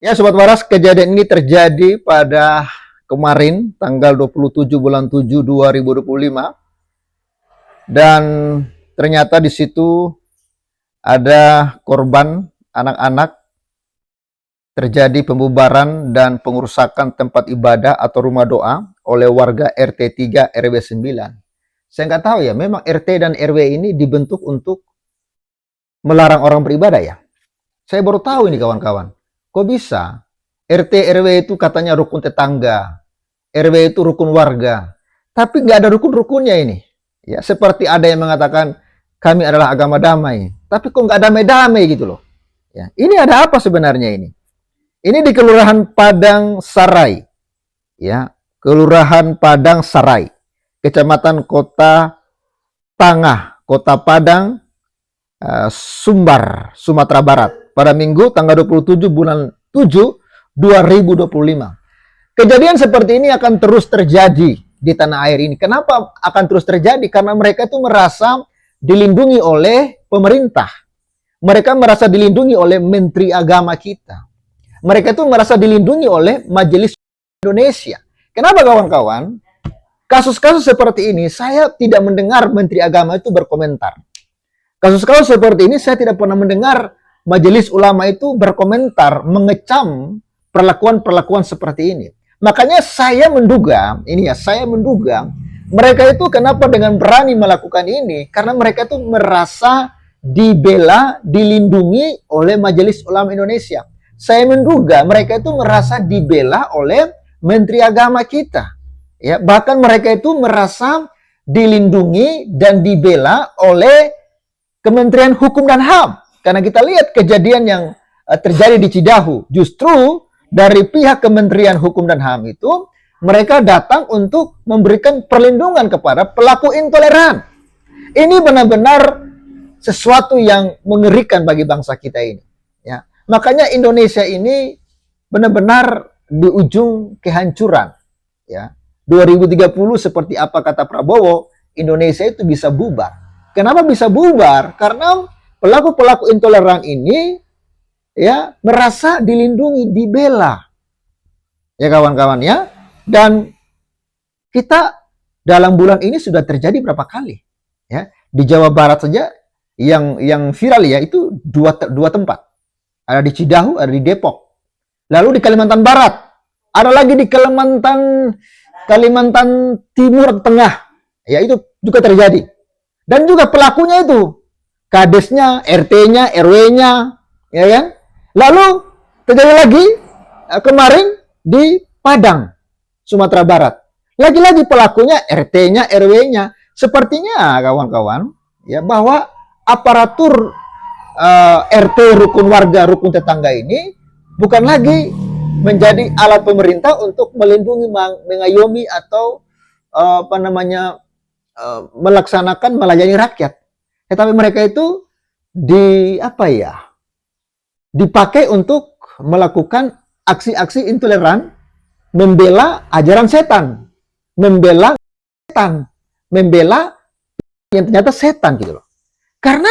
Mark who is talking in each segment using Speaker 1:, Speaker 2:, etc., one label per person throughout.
Speaker 1: Ya, Sobat Waras, kejadian ini terjadi pada kemarin, tanggal 27 bulan 7 2025. Dan ternyata di situ ada korban anak-anak, terjadi pembubaran dan pengerusakan tempat ibadah atau rumah doa oleh warga RT 3 RW 9. Saya nggak tahu ya, memang RT dan RW ini dibentuk untuk melarang orang beribadah ya? Saya baru tahu ini kawan-kawan. Kok bisa? RT RW itu katanya rukun tetangga, RW itu rukun warga, tapi nggak ada rukun-rukunnya ini. Ya, seperti ada yang mengatakan kami adalah agama damai, tapi kok nggak damai-damai gitu loh. Ya, ini ada apa sebenarnya ini? Ini di Kelurahan Padang Sarai, ya, Kelurahan Padang Sarai, Kecamatan Kota Tangah, Kota Padang, Sumbar, Sumatera Barat, pada Minggu tanggal 27 bulan 7 2025. Kejadian seperti ini akan terus terjadi di tanah air ini. Kenapa akan terus terjadi? Karena mereka itu merasa dilindungi oleh pemerintah. Mereka merasa dilindungi oleh Menteri Agama kita. Mereka itu merasa dilindungi oleh Majelis Indonesia. Kenapa kawan-kawan? Kasus-kasus seperti ini saya tidak mendengar Menteri Agama itu berkomentar. Kasus-kasus seperti ini saya tidak pernah mendengar Majelis Ulama itu berkomentar, mengecam perlakuan-perlakuan seperti ini. Makanya saya menduga, saya menduga mereka itu kenapa dengan berani melakukan ini? Karena mereka itu merasa dibela, dilindungi oleh Majelis Ulama Indonesia. Saya menduga mereka itu merasa dibela oleh Menteri Agama kita. Ya, bahkan mereka itu merasa dilindungi dan dibela oleh Kementerian Hukum dan HAM. Karena kita lihat kejadian yang terjadi di Cidahu, justru dari pihak Kementerian Hukum dan HAM itu mereka datang untuk memberikan perlindungan kepada pelaku intoleran. Ini benar-benar sesuatu yang mengerikan bagi bangsa kita ini. Ya, makanya Indonesia ini benar-benar di ujung kehancuran. Ya, 2030 seperti apa kata Prabowo, Indonesia itu bisa bubar. Kenapa bisa bubar? Karena pelaku-pelaku intoleran ini ya merasa dilindungi, dibela. Ya kawan-kawan ya. Dan kita dalam bulan ini sudah terjadi berapa kali? Ya, di Jawa Barat saja yang viral ya itu dua tempat. Ada di Cidahu, ada di Depok. Lalu di Kalimantan Barat, ada lagi di Kalimantan Timur Tengah. Ya itu juga terjadi. Dan juga pelakunya itu kadesnya, RT-nya, RW-nya, ya kan? Lalu terjadi lagi kemarin di Padang, Sumatera Barat. Lagi-lagi pelakunya RT-nya, RW-nya. Sepertinya kawan-kawan, ya bahwa aparatur RT, rukun warga, rukun tetangga ini bukan lagi menjadi alat pemerintah untuk melindungi, mengayomi atau melaksanakan melayani rakyat. Tetapi mereka itu dipakai untuk melakukan aksi-aksi intoleran, membela ajaran setan, membela yang ternyata setan gitu loh. Karena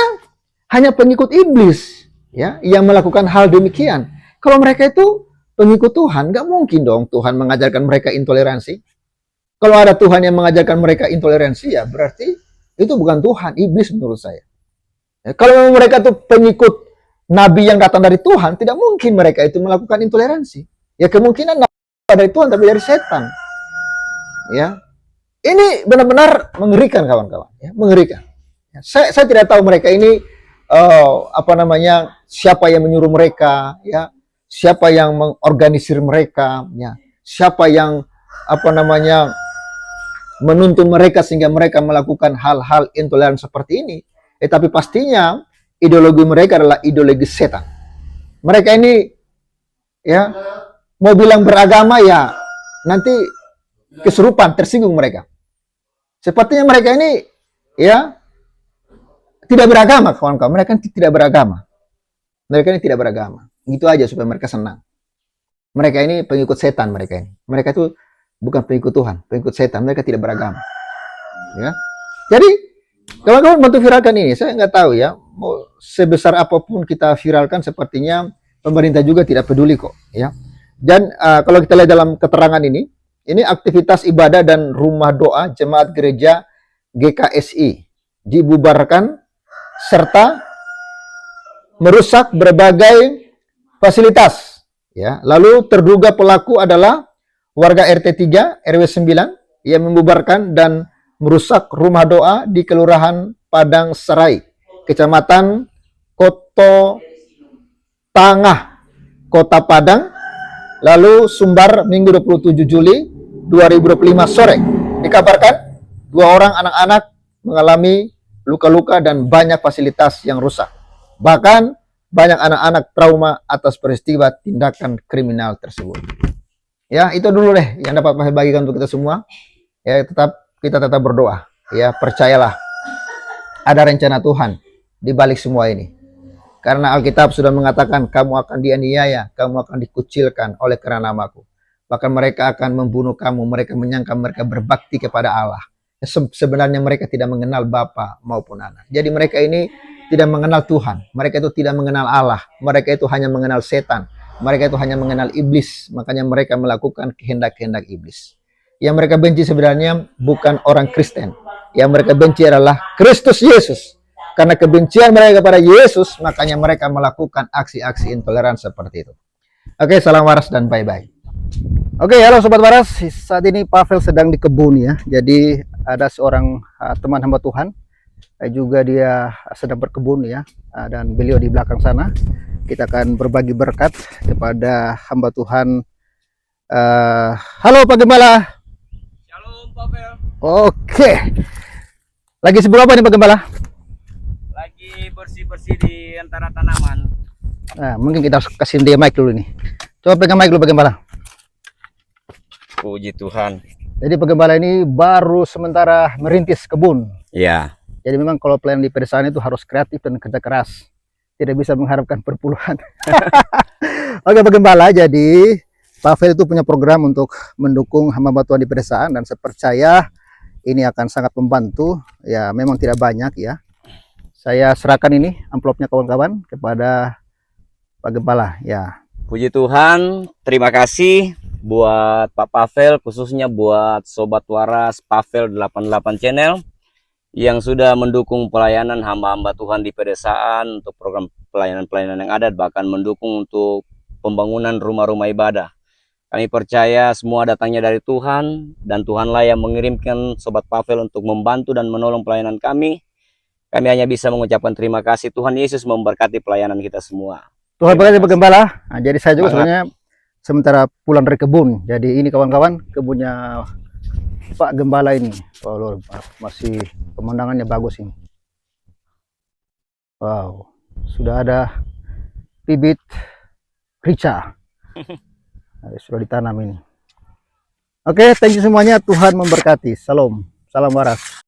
Speaker 1: hanya pengikut iblis ya yang melakukan hal demikian. Kalau mereka itu pengikut Tuhan, nggak mungkin dong Tuhan mengajarkan mereka intoleransi. Kalau ada Tuhan yang mengajarkan mereka intoleransi, ya berarti itu bukan Tuhan, iblis menurut saya. Ya, kalau mereka itu pengikut Nabi yang datang dari Tuhan, tidak mungkin mereka itu melakukan intoleransi. Ya kemungkinan dari Tuhan tapi dari setan. Ya, ini benar-benar mengerikan kawan-kawan. Ya, mengerikan. Ya, saya tidak tahu mereka ini siapa yang menyuruh mereka, ya, siapa yang mengorganisir mereka, ya, siapa yang menuntun mereka sehingga mereka melakukan hal-hal intoleran seperti ini. Tapi pastinya ideologi mereka adalah ideologi setan. Mereka ini ya mau bilang beragama ya nanti kesurupan, tersinggung mereka. Sepertinya mereka ini ya tidak beragama kawan-kawan. Mereka tidak beragama. Mereka ini tidak beragama. Gitu aja supaya mereka senang. Mereka ini pengikut setan mereka ini. Mereka itu bukan pengikut Tuhan, pengikut setan. Mereka tidak beragama. Ya. Jadi, kawan-kawan bantu viralkan ini. Saya nggak tahu ya, mau sebesar apapun kita viralkan, sepertinya pemerintah juga tidak peduli kok, ya. Dan kalau kita lihat dalam keterangan ini aktivitas ibadah dan rumah doa jemaat gereja GKSI dibubarkan serta merusak berbagai fasilitas, ya. Lalu terduga pelaku adalah warga RT 3 RW 9 yang membubarkan dan merusak rumah doa di Kelurahan Padang Serai, Kecamatan Koto Tangah, Kota Padang. Lalu Sumbar Minggu 27 Juli 2025 sore dikabarkan 2 orang anak-anak mengalami luka-luka dan banyak fasilitas yang rusak. Bahkan banyak anak-anak trauma atas peristiwa tindakan kriminal tersebut. Ya, itu dulu deh yang dapat saya bagikan untuk kita semua. Ya, kita tetap berdoa. Ya, percayalah ada rencana Tuhan di balik semua ini. Karena Alkitab sudah mengatakan kamu akan dianiaya, kamu akan dikucilkan oleh karena namaku. Bahkan mereka akan membunuh kamu, mereka menyangka mereka berbakti kepada Allah. Sebenarnya mereka tidak mengenal Bapa maupun Anak. Jadi mereka ini tidak mengenal Tuhan. Mereka itu tidak mengenal Allah. Mereka itu hanya mengenal setan. Mereka itu hanya mengenal iblis. Makanya mereka melakukan kehendak-kehendak iblis. Yang mereka benci sebenarnya bukan orang Kristen. Yang mereka benci adalah Kristus Yesus. Karena kebencian mereka kepada Yesus, makanya mereka melakukan aksi-aksi intoleran seperti itu. Oke, salam waras dan bye-bye. Oke, halo Sobat Waras. Saat ini Pavel sedang di kebun ya. Jadi ada seorang teman hamba Tuhan. Juga dia sedang berkebun ya. Dan beliau di belakang sana. Kita akan berbagi berkat kepada hamba Tuhan. Halo Pak Gembala.
Speaker 2: Shalom Pavel.
Speaker 1: Oke. Lagi sibuk apa nih Pak Gembala?
Speaker 2: Lagi bersih-bersih di antara tanaman.
Speaker 1: Nah, mungkin kita kasih dia mic dulu nih. Coba pegang mic dulu Pak Gembala.
Speaker 2: Puji Tuhan.
Speaker 1: Jadi Pak Gembala ini baru sementara merintis kebun.
Speaker 2: Ya.
Speaker 1: Jadi memang kalau pelayanan di pedesaan itu harus kreatif dan kerja keras. Tidak bisa mengharapkan perpuluhan. Oke Pak Gembala, jadi Pavel itu punya program untuk mendukung hamba Tuhan di pedesaan dan saya percaya ini akan sangat membantu. Ya memang tidak banyak ya. Saya serahkan ini amplopnya kawan-kawan kepada Pak Gembala ya.
Speaker 2: Puji Tuhan, terima kasih buat Pak Pavel, khususnya buat Sobat Waras Pavel 88 Channel yang sudah mendukung pelayanan hamba-hamba Tuhan di pedesaan untuk program pelayanan-pelayanan yang ada, bahkan mendukung untuk pembangunan rumah-rumah ibadah. Kami percaya semua datangnya dari Tuhan dan Tuhanlah yang mengirimkan Sobat Pavel untuk membantu dan menolong pelayanan kami. Kami hanya bisa mengucapkan terima kasih. Tuhan Yesus memberkati pelayanan kita semua.
Speaker 1: Tuhan berkati Pak Gembala. Nah, jadi saya juga sebenarnya sementara pulang dari kebun. Jadi ini kawan-kawan kebunnya Pak Gembala ini. Oh, masih pemandangannya bagus ini. Wow, sudah ada bibit rica. Sudah ditanam ini. Oke, thank you semuanya. Tuhan memberkati. Salam, salam waras.